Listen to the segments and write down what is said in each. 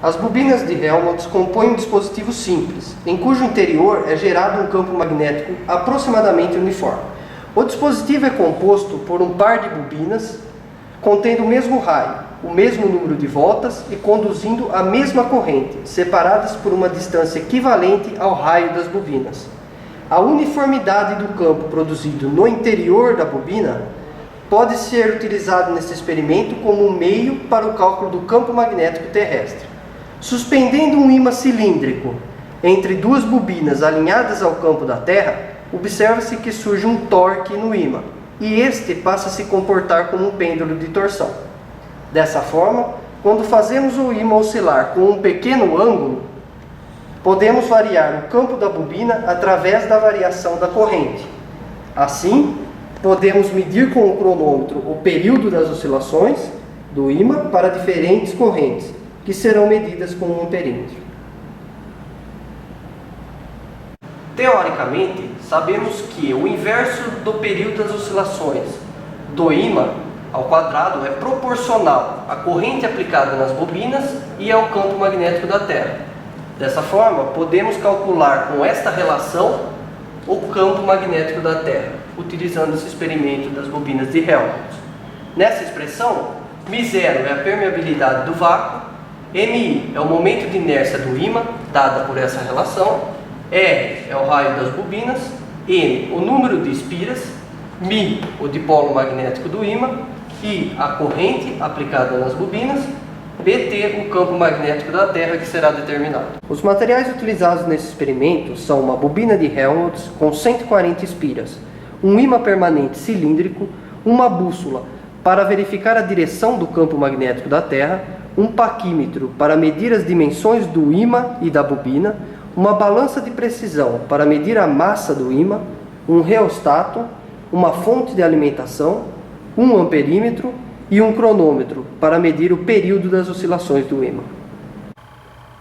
As bobinas de Helmholtz compõem um dispositivo simples, em cujo interior é gerado um campo magnético aproximadamente uniforme. O dispositivo é composto por um par de bobinas contendo o mesmo raio, o mesmo número de voltas e conduzindo a mesma corrente, separadas por uma distância equivalente ao raio das bobinas. A uniformidade do campo produzido no interior da bobina pode ser utilizado nesse experimento como um meio para o cálculo do campo magnético terrestre. Suspendendo um ímã cilíndrico entre duas bobinas alinhadas ao campo da Terra, observa-se que surge um torque no ímã, e este passa a se comportar como um pêndulo de torção. Dessa forma, quando fazemos o ímã oscilar com um pequeno ângulo, podemos variar o campo da bobina através da variação da corrente. Assim, podemos medir com o cronômetro o período das oscilações do ímã para diferentes correntes, que serão medidas com um amperímetro. Teoricamente, sabemos que o inverso do período das oscilações do ímã ao quadrado é proporcional à corrente aplicada nas bobinas e ao campo magnético da Terra. Dessa forma, podemos calcular com esta relação o campo magnético da Terra, utilizando esse experimento das bobinas de Helmholtz. Nessa expressão, μ0 é a permeabilidade do vácuo, MI é o momento de inércia do ímã, dada por essa relação, R é o raio das bobinas, N o número de espiras, μ o dipolo magnético do ímã, I a corrente aplicada nas bobinas, BT o campo magnético da Terra que será determinado. Os materiais utilizados nesse experimento são uma bobina de Helmholtz com 140 espiras, um ímã permanente cilíndrico, uma bússola para verificar a direção do campo magnético da Terra, um paquímetro para medir as dimensões do ímã e da bobina, uma balança de precisão para medir a massa do ímã, um reostato, uma fonte de alimentação, um amperímetro e um cronômetro para medir o período das oscilações do ímã.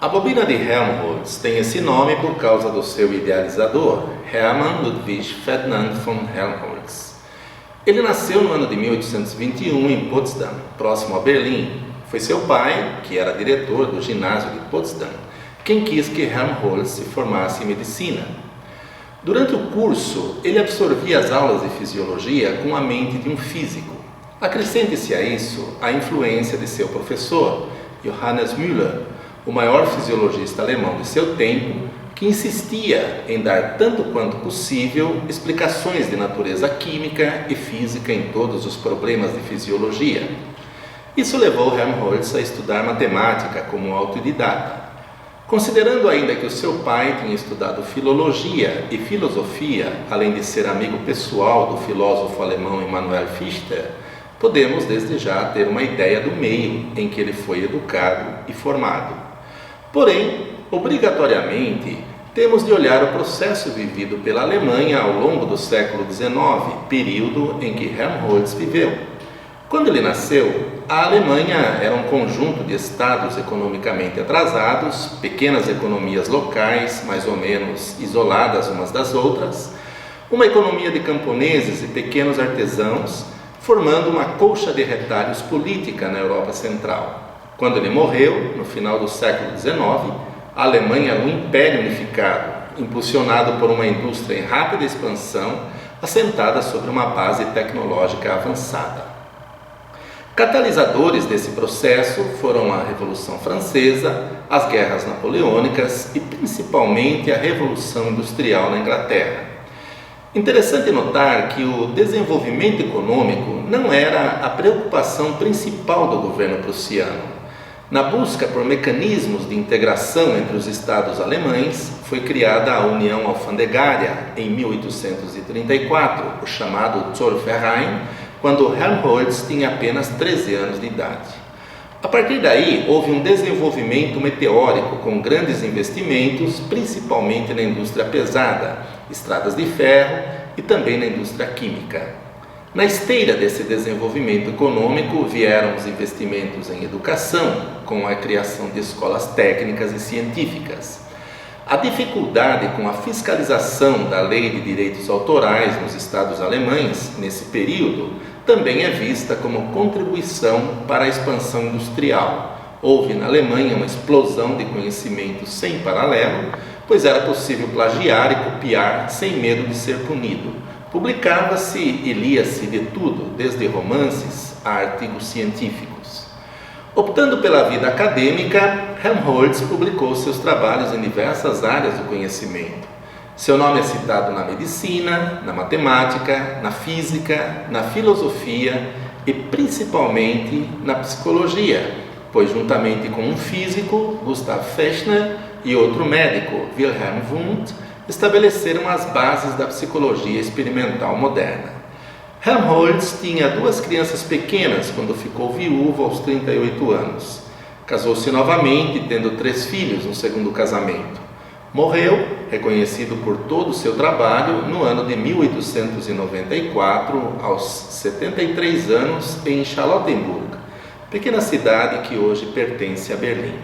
A bobina de Helmholtz tem esse nome por causa do seu idealizador, Hermann Ludwig Ferdinand von Helmholtz. Ele nasceu no ano de 1821 em Potsdam, próximo a Berlim. Foi seu pai, que era diretor do ginásio de Potsdam, quem quis que Helmholtz se formasse em medicina. Durante o curso, ele absorvia as aulas de fisiologia com a mente de um físico. Acrescente-se a isso a influência de seu professor, Johannes Müller, o maior fisiologista alemão de seu tempo, que insistia em dar tanto quanto possível explicações de natureza química e física em todos os problemas de fisiologia. Isso levou Helmholtz a estudar matemática como autodidata. Considerando ainda que o seu pai tinha estudado filologia e filosofia, além de ser amigo pessoal do filósofo alemão Emanuel Fichte, podemos desde já ter uma ideia do meio em que ele foi educado e formado. Porém, obrigatoriamente, temos de olhar o processo vivido pela Alemanha ao longo do século XIX, período em que Helmholtz viveu. Quando ele nasceu, a Alemanha era um conjunto de estados economicamente atrasados, pequenas economias locais, mais ou menos isoladas umas das outras, uma economia de camponeses e pequenos artesãos, formando uma colcha de retalhos política na Europa Central. Quando ele morreu, no final do século XIX, a Alemanha era um império unificado, impulsionado por uma indústria em rápida expansão, assentada sobre uma base tecnológica avançada. Catalisadores desse processo foram a Revolução Francesa, as guerras napoleônicas e principalmente a Revolução Industrial na Inglaterra. Interessante notar que o desenvolvimento econômico não era a preocupação principal do governo prussiano. Na busca por mecanismos de integração entre os estados alemães, foi criada a União Alfandegária em 1834, o chamado Zollverein, quando Helmholtz tinha apenas 13 anos de idade. A partir daí, houve um desenvolvimento meteórico com grandes investimentos, principalmente na indústria pesada, estradas de ferro e também na indústria química. Na esteira desse desenvolvimento econômico vieram os investimentos em educação, com a criação de escolas técnicas e científicas. A dificuldade com a fiscalização da lei de direitos autorais nos estados alemães, nesse período, também é vista como contribuição para a expansão industrial, Houve na Alemanha uma explosão de conhecimento sem paralelo, pois era possível plagiar e copiar sem medo de ser punido. Publicava-se e lia-se de tudo, desde romances a artigos científicos. Optando pela vida acadêmica, Helmholtz publicou seus trabalhos em diversas áreas do conhecimento. Seu nome é citado na medicina, na matemática, na física, na filosofia e principalmente na psicologia, pois juntamente com um físico, Gustav Fechner, e outro médico, Wilhelm Wundt, estabeleceram as bases da psicologia experimental moderna. Helmholtz tinha 2 crianças pequenas quando ficou viúvo aos 38 anos. Casou-se novamente, tendo 3 filhos no segundo casamento. Morreu, reconhecido por todo o seu trabalho, no ano de 1894, aos 73 anos, em Charlottenburg, pequena cidade que hoje pertence a Berlim.